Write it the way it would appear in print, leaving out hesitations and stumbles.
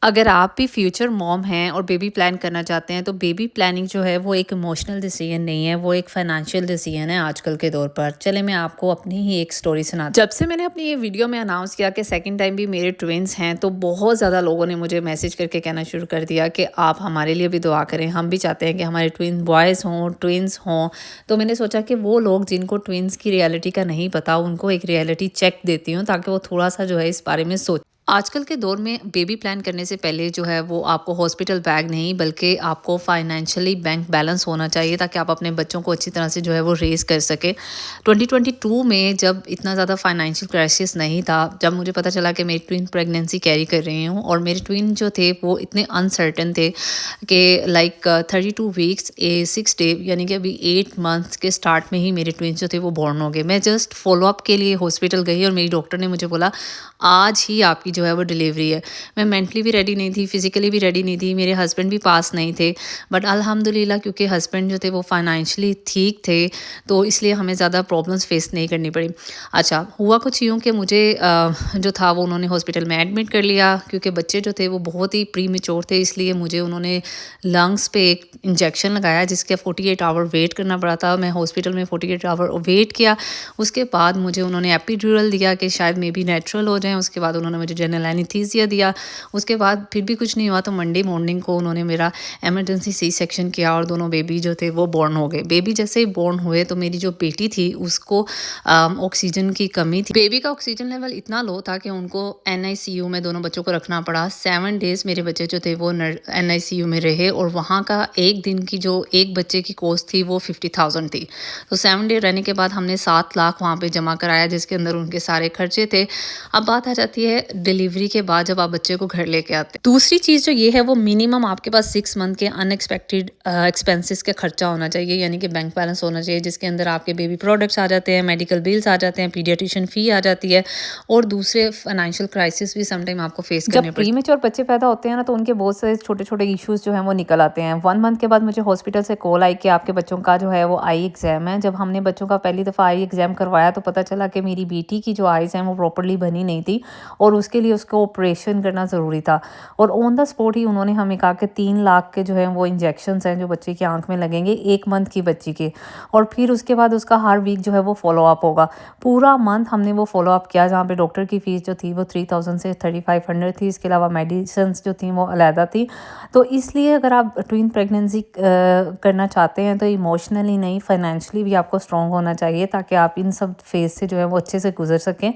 अगर आप भी फ्यूचर मॉम हैं और बेबी प्लान करना चाहते हैं तो बेबी प्लानिंग जो है वो एक इमोशनल डिसीजन नहीं है, वो एक फाइनेंशियल डिसीजन है आजकल के दौर पर। चले मैं आपको अपनी ही एक स्टोरी सुना। जब से मैंने अपनी ये वीडियो में अनाउंस किया कि सेकंड टाइम भी मेरे ट्विंस हैं तो बहुत ज़्यादा लोगों ने मुझे मैसेज करके कहना शुरू कर दिया कि आप हमारे लिए भी दुआ करें, हम भी चाहते हैं कि हमारे ट्विन बॉयज़ हों, ट्विंस हों। तो मैंने सोचा कि वो लोग जिनको ट्विंस की रियलिटी का नहीं पता उनको एक रियलिटी चेक देती हूँ ताकि वो थोड़ा सा जो है इस बारे में सोच। आजकल के दौर में बेबी प्लान करने से पहले जो है वो आपको हॉस्पिटल बैग नहीं बल्कि आपको फाइनेंशियली बैंक बैलेंस होना चाहिए ताकि आप अपने बच्चों को अच्छी तरह से जो है वो रेस कर सके। 2022 में जब इतना ज़्यादा फाइनेंशियल क्राइसिस नहीं था, जब मुझे पता चला कि मेरी ट्विन प्रेगनेंसी कैरी कर रही हूँ और मेरे ट्विन जो थे वो इतने अनसर्टन थे कि लाइक 32 वीक्स 6 डे यानी कि अभी 8 मंथ्स के स्टार्ट में ही मेरे ट्विन जो थे वो बॉर्न हो गए। मैं जस्ट फॉलोअप के लिए हॉस्पिटल गई और मेरी डॉक्टर ने मुझे बोला आज ही आपकी जो है वो डिलीवरी है। मैं मेंटली भी रेडी नहीं थी, फिज़िकली भी रेडी नहीं थी, मेरे हस्बैंड भी पास नहीं थे। बट अल्हम्दुलिल्लाह क्योंकि हस्बैंड जो थे वो फाइनेंशियली ठीक थे, तो इसलिए हमें ज़्यादा प्रॉब्लम्स फेस नहीं करनी पड़ी। अच्छा, हुआ कुछ यूँ कि मुझे जो था वो उन्होंने हॉस्पिटल में एडमिट कर लिया क्योंकि बच्चे जो थे वो बहुत ही प्रीमेच्योर थे, इसलिए मुझे उन्होंने लंग्स पे एक इंजेक्शन लगाया जिसके 48 आवर वेट करना पड़ा था। मैं हॉस्पिटल में 48 आवर वेट किया। उसके बाद मुझे उन्होंने एपिड्यूरल दिया कि शायद मे बी नेचुरल हो जाए। उसके बाद उन्होंने मुझे जनरल एनेस्थीसिया दिया। उसके बाद फिर भी कुछ नहीं हुआ तो मंडे मॉर्निंग को उन्होंने मेरा इमरजेंसी सी सेक्शन किया और दोनों बेबी जो थे वो बॉर्न हो गए। बेबी जैसे ही बॉर्न हुए तो मेरी जो बेटी थी उसको ऑक्सीजन की कमी थी। बेबी का ऑक्सीजन लेवल इतना लो था कि उनको एनआईसीयू में दोनों बच्चों को रखना पड़ा। 7 डेज़ मेरे बच्चे जो थे वो एनआईसीयू में रहे और वहाँ का एक दिन की जो एक बच्चे की कॉस्ट थी वो 50,000 थी। तो 7 डे रहने के बाद हमने 7 लाख वहाँ पे जमा कराया जिसके अंदर उनके सारे खर्चे थे। अब बात आ जाती है डिलीवरी के बाद जब आप बच्चे को घर लेके आते हैं। दूसरी चीज़ जो ये है वो मिनिमम आपके पास 6 मंथ के अनएक्सपेक्टेड एक्सपेंसेस का खर्चा होना चाहिए, यानी कि बैंक बैलेंस होना चाहिए जिसके अंदर आपके बेबी प्रोडक्ट्स आ जाते हैं, मेडिकल बिल्स आ जाते हैं, पीडियाट्रिशियन फ़ी आ जाती है और दूसरे फाइनेंशियल क्राइसिस भी समटाइम आपको फेस करने पड़ते हैं। प्रीमेच्योर बच्चे पैदा होते हैं ना तो उनके बहुत सारे छोटे-छोटे इश्यूज़ जो हैं वो निकल आते हैं। 1 मंथ के बाद मुझे हॉस्पिटल से कॉल आई कि आपके बच्चों का जो है वो आई एग्ज़ाम है। जब हमने बच्चों का पहली दफ़ा आई एग्ज़ाम करवाया तो पता चला कि मेरी बेटी की जो आइज़ हैं वो प्रॉपर्ली बनी नहीं थी और उसके लिए उसको ऑपरेशन करना ज़रूरी था। और ऑन द स्पॉट ही उन्होंने हमें कहा कि 3 लाख के जो हैं वो इंजेक्शंस हैं जो बच्चे की आँख में लगेंगे 1 मंथ की बच्ची के, और फिर उसके बाद उसका हर वीक जो है वो फ़ॉलो-अप होगा। पूरा मंथ हमने वो फ़ॉलो-अप किया जहाँ पे डॉक्टर की फ़ीस जो थी वो 3000 से 3500 थी। इसके अलावा मेडिसिन्स जो थी वो अलहदा थी। तो इसलिए अगर आप ट्विन प्रेगनेंसी करना चाहते हैं तो इमोशनली नहीं, फाइनेंशियली भी आपको स्ट्रॉन्ग होना चाहिए ताकि आप इन सब फेज़ से जो है वो अच्छे से गुज़र सकें।